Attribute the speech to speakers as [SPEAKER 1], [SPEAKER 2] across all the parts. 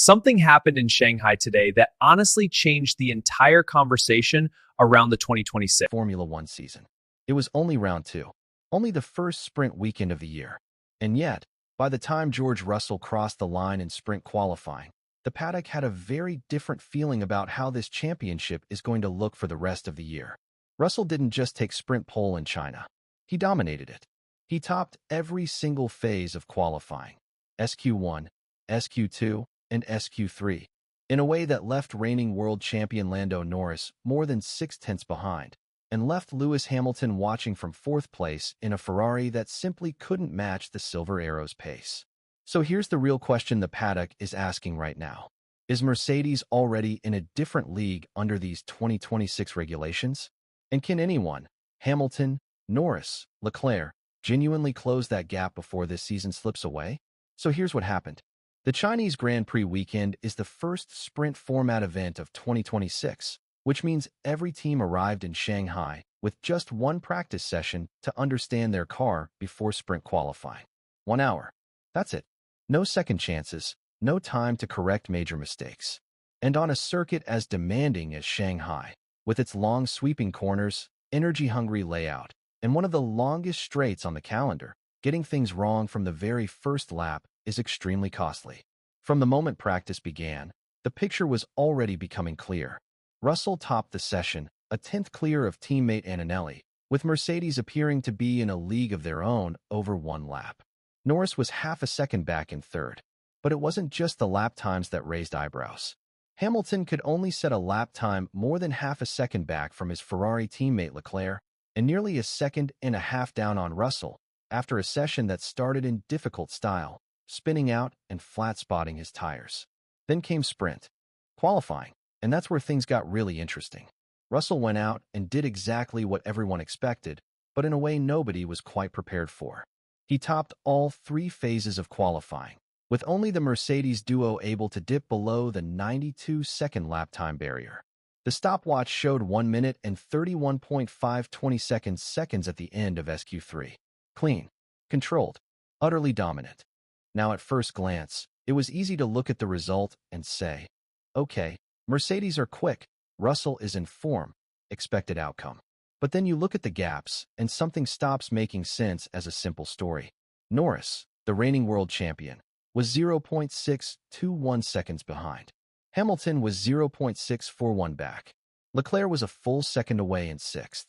[SPEAKER 1] Something happened in Shanghai today that honestly changed the entire conversation around the 2026.
[SPEAKER 2] Formula One season. It was only round two, only the first sprint weekend of the year. And yet, by the time George Russell crossed the line in sprint qualifying, the paddock had a very different feeling about how this championship is going to look for the rest of the year. Russell didn't just take sprint pole in China. He dominated it. He topped every single phase of qualifying, SQ1, SQ2, and SQ3, in a way that left reigning world champion Lando Norris more than 6/10 behind, and left Lewis Hamilton watching from fourth place in a Ferrari that simply couldn't match the Silver Arrow's pace. So here's the real question the paddock is asking right now. Is Mercedes already in a different league under these 2026 regulations? And can anyone, Hamilton, Norris, Leclerc, genuinely close that gap before this season slips away? So here's what happened. The Chinese Grand Prix weekend is the first sprint format event of 2026, which means every team arrived in Shanghai with just one practice session to understand their car before sprint qualifying. 1 hour. That's it. No second chances, no time to correct major mistakes. And on a circuit as demanding as Shanghai, with its long sweeping corners, energy-hungry layout, and one of the longest straights on the calendar, getting things wrong from the very first lap is extremely costly. From the moment practice began, the picture was already becoming clear. Russell topped the session, a 10th clear of teammate Antonelli, with Mercedes appearing to be in a league of their own over one lap. Norris was half a second back in third, but it wasn't just the lap times that raised eyebrows. Hamilton could only set a lap time more than half a second back from his Ferrari teammate Leclerc, and nearly a second and a half down on Russell, after a session that started in difficult style, spinning out and flat-spotting his tires. Then came sprint qualifying, and that's where things got really interesting. Russell went out and did exactly what everyone expected, but in a way nobody was quite prepared for. He topped all three phases of qualifying, with only the Mercedes duo able to dip below the 92-second lap time barrier. The stopwatch showed 1 minute and 31.520 seconds at the end of SQ3. Clean, controlled, utterly dominant. Now at first glance, it was easy to look at the result and say, okay, Mercedes are quick, Russell is in form, expected outcome. But then you look at the gaps, and something stops making sense as a simple story. Norris, the reigning world champion, was 0.621 seconds behind. Hamilton was 0.641 back. Leclerc was a full second away in sixth.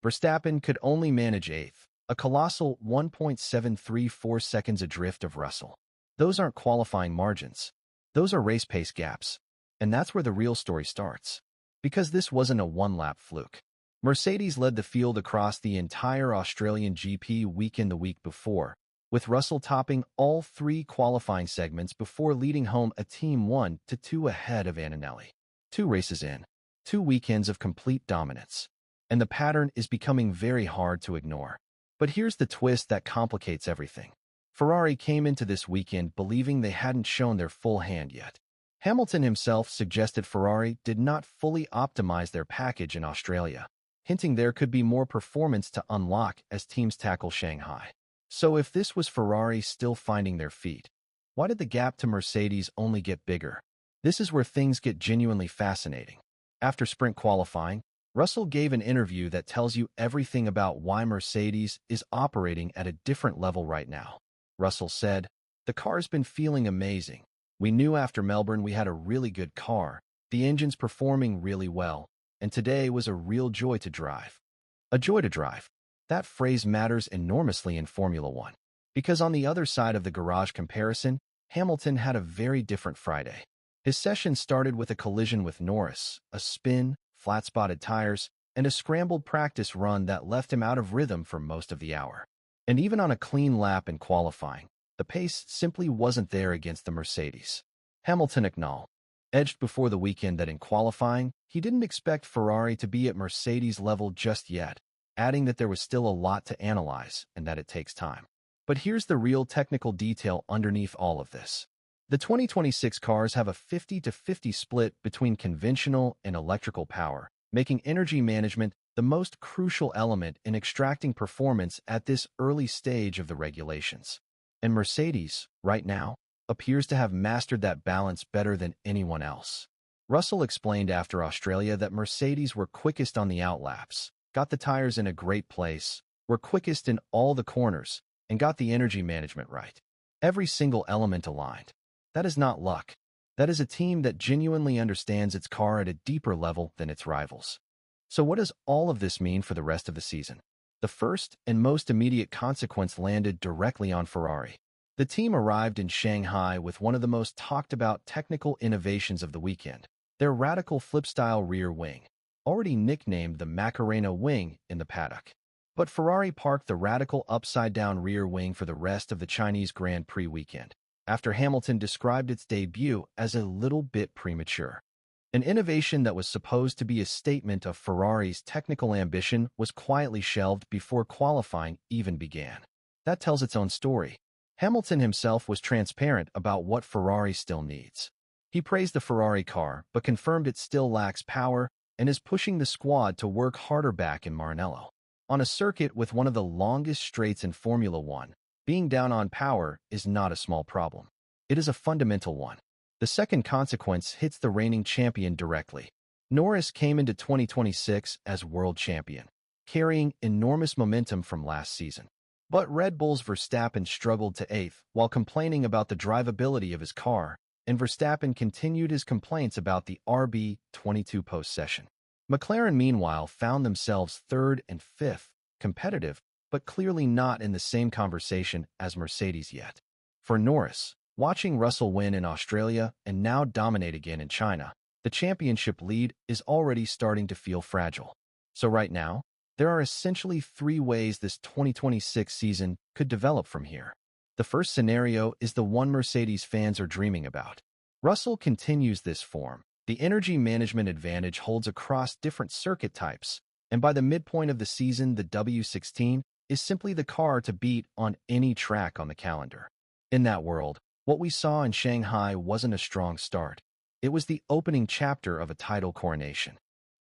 [SPEAKER 2] Verstappen could only manage eighth, a colossal 1.734 seconds adrift of Russell. Those aren't qualifying margins. Those are race pace gaps. And that's where the real story starts. Because this wasn't a one-lap fluke. Mercedes led the field across the entire Australian GP weekend the week before, with Russell topping all three qualifying segments before leading home a team 1-2 ahead of Antonelli. 2 races in, 2 weekends of complete dominance. And the pattern is becoming very hard to ignore. But here's the twist that complicates everything. Ferrari came into this weekend believing they hadn't shown their full hand yet. Hamilton himself suggested Ferrari did not fully optimize their package in Australia, hinting there could be more performance to unlock as teams tackle Shanghai. So if this was Ferrari still finding their feet, why did the gap to Mercedes only get bigger? This is where things get genuinely fascinating. After sprint qualifying, Russell gave an interview that tells you everything about why Mercedes is operating at a different level right now. Russell said, "The car's been feeling amazing. We knew after Melbourne we had a really good car, the engine's performing really well, and today was a real joy to drive." A joy to drive. That phrase matters enormously in Formula One, because on the other side of the garage comparison, Hamilton had a very different Friday. His session started with a collision with Norris, a spin, flat-spotted tires, and a scrambled practice run that left him out of rhythm for most of the hour. And even on a clean lap in qualifying, the pace simply wasn't there against the Mercedes. Hamilton acknowledged before the weekend that in qualifying, he didn't expect Ferrari to be at Mercedes level just yet, adding that there was still a lot to analyze and that it takes time. But here's the real technical detail underneath all of this. The 2026 cars have a 50-50 split between conventional and electrical power, making energy management the most crucial element in extracting performance at this early stage of the regulations. And Mercedes, right now, appears to have mastered that balance better than anyone else. Russell explained after Australia that Mercedes were quickest on the outlaps, got the tires in a great place, were quickest in all the corners, and got the energy management right. Every single element aligned. That is not luck. That is a team that genuinely understands its car at a deeper level than its rivals. So what does all of this mean for the rest of the season? The first and most immediate consequence landed directly on Ferrari. The team arrived in Shanghai with one of the most talked about technical innovations of the weekend, their radical flip-style rear wing, already nicknamed the Macarena wing in the paddock. But Ferrari parked the radical upside-down rear wing for the rest of the Chinese Grand Prix weekend, after Hamilton described its debut as a little bit premature. An innovation that was supposed to be a statement of Ferrari's technical ambition was quietly shelved before qualifying even began. That tells its own story. Hamilton himself was transparent about what Ferrari still needs. He praised the Ferrari car, but confirmed it still lacks power and is pushing the squad to work harder back in Maranello. On a circuit with one of the longest straights in Formula One, being down on power is not a small problem. It is a fundamental one. The second consequence hits the reigning champion directly. Norris came into 2026 as world champion, carrying enormous momentum from last season. But Red Bull's Verstappen struggled to eighth while complaining about the drivability of his car, and Verstappen continued his complaints about the RB22 post-session. McLaren, meanwhile, found themselves third and fifth, competitive, but clearly not in the same conversation as Mercedes yet. For Norris, watching Russell win in Australia and now dominate again in China, the championship lead is already starting to feel fragile. So right now, there are essentially three ways this 2026 season could develop from here. The first scenario is the one Mercedes fans are dreaming about. Russell continues this form. The energy management advantage holds across different circuit types, and by the midpoint of the season, the W16 is simply the car to beat on any track on the calendar. In that world, what we saw in Shanghai wasn't a strong start. It was the opening chapter of a title coronation.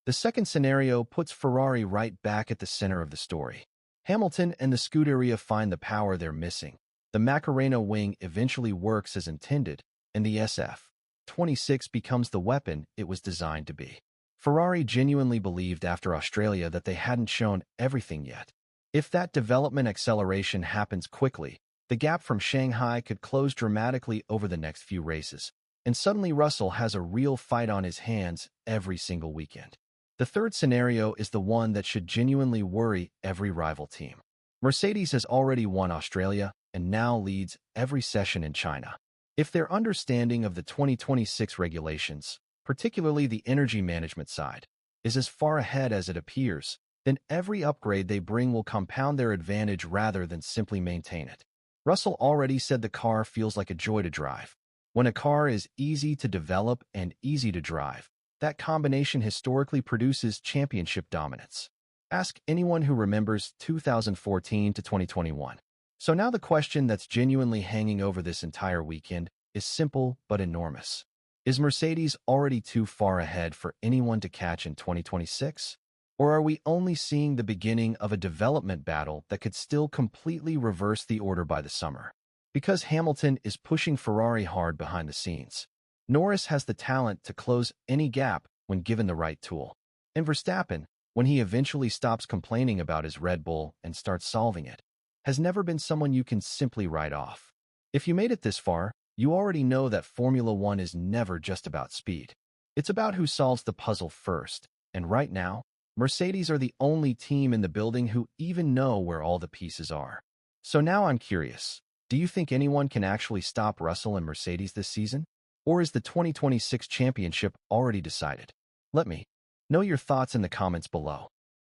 [SPEAKER 2] The second scenario puts Ferrari right back at the center of the story. Hamilton and the Scuderia find the power they're missing. The Macarena wing eventually works as intended, and the SF26 becomes the weapon it was designed to be. Ferrari genuinely believed after Australia that they hadn't shown everything yet. If that development acceleration happens quickly, the gap from Shanghai could close dramatically over the next few races, and suddenly Russell has a real fight on his hands every single weekend. The third scenario is the one that should genuinely worry every rival team. Mercedes has already won Australia and now leads every session in China. If their understanding of the 2026 regulations, particularly the energy management side, is as far ahead as it appears, then every upgrade they bring will compound their advantage rather than simply maintain it. Russell already said the car feels like a joy to drive. When a car is easy to develop and easy to drive, that combination historically produces championship dominance. Ask anyone who remembers 2014 to 2021. So now the question that's genuinely hanging over this entire weekend is simple but enormous. Is Mercedes already too far ahead for anyone to catch in 2026? Or are we only seeing the beginning of a development battle that could still completely reverse the order by the summer? Because Hamilton is pushing Ferrari hard behind the scenes, Norris has the talent to close any gap when given the right tool. And Verstappen, when he eventually stops complaining about his Red Bull and starts solving it, has never been someone you can simply write off. If you made it this far, you already know that Formula One is never just about speed. It's about who solves the puzzle first, and right now, Mercedes are the only team in the building who even know where all the pieces are. So now I'm curious, do you think anyone can actually stop Russell and Mercedes this season? Or is the 2026 championship already decided? Let me know your thoughts in the comments below.